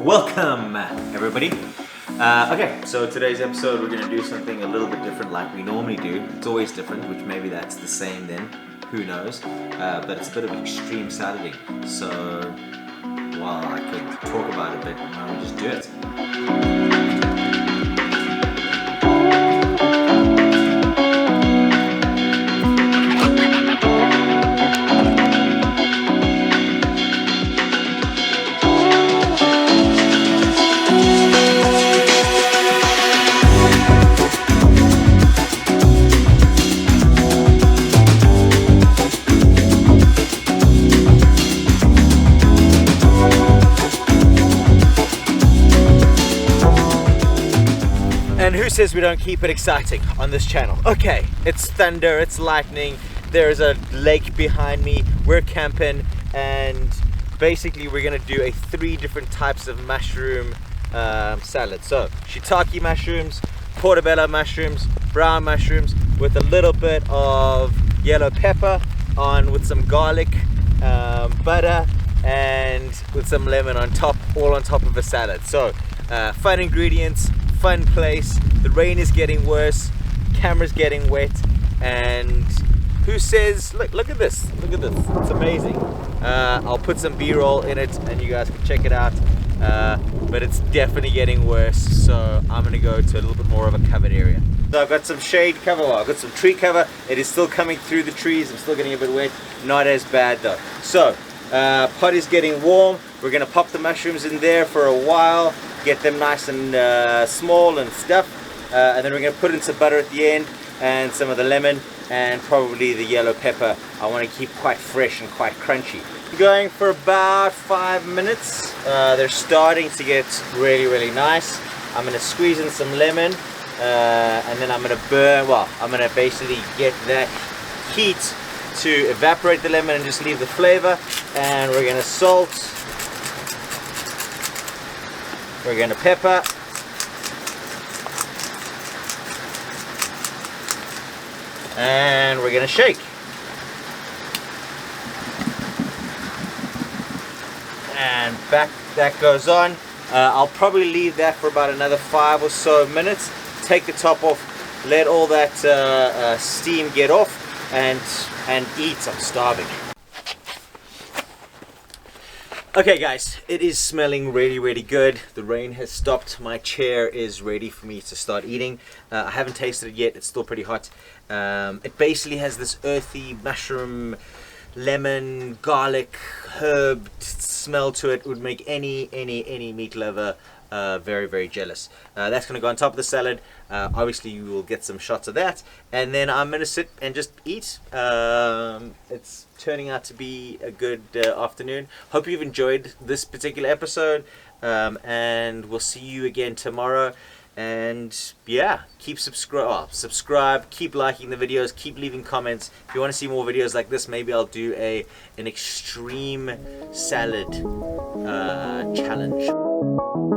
Welcome, everybody. Okay, so today's episode we're going to do something a little bit different like we normally do. It's always different, which maybe that's the same then, who knows. But it's a bit of extreme salading. So while I could talk about it a bit, why don't we just do it? And who says we don't keep it exciting on this channel? Okay, it's thunder, it's lightning, there's a lake behind me, we're camping, and basically we're gonna do 3 different types of mushroom salad. So, shiitake mushrooms, portobello mushrooms, brown mushrooms, with a little bit of yellow pepper on with some garlic, butter, and with some lemon on top, all on top of a salad. So, fun ingredients, fun place. The rain is getting worse, camera's getting wet, and who says look at this, it's amazing. I'll put some b-roll in it and you guys can check it out, but it's definitely getting worse, so I'm gonna go to a little bit more of a covered area. So I've got some shade cover, well, I've got some tree cover. It is still coming through the trees, I'm still getting a bit wet, not as bad though. So pot is getting warm. We're gonna pop the mushrooms in there for a while, get them nice and small and stuff, and then we're gonna put in some butter at the end and some of the lemon and probably the yellow pepper. I want to keep quite fresh and quite crunchy. Going for about 5 minutes. They're starting to get really nice. I'm gonna squeeze in some lemon, and then I'm gonna basically get that heat to evaporate the lemon and just leave the flavor. And we're gonna salt, we're gonna pepper, and we're gonna shake. And back that goes on. I'll probably leave that for about another 5 or so minutes. Take the top off, let all that steam get off, and eat. I'm starving. Okay guys, it is smelling really good. The rain has stopped. My chair is ready for me to start eating. I haven't tasted it yet, it's still pretty hot. It basically has this earthy mushroom, lemon, garlic, herb smell to it. It would make any meat lover very jealous. That's gonna go on top of the salad. Obviously you will get some shots of that, and then I'm gonna sit and just eat. It's turning out to be a good afternoon. Hope you've enjoyed this particular episode, and we'll see you again tomorrow. And yeah, keep subscribe, keep liking the videos, keep leaving comments. If you want to see more videos like this, maybe I'll do an extreme salad challenge.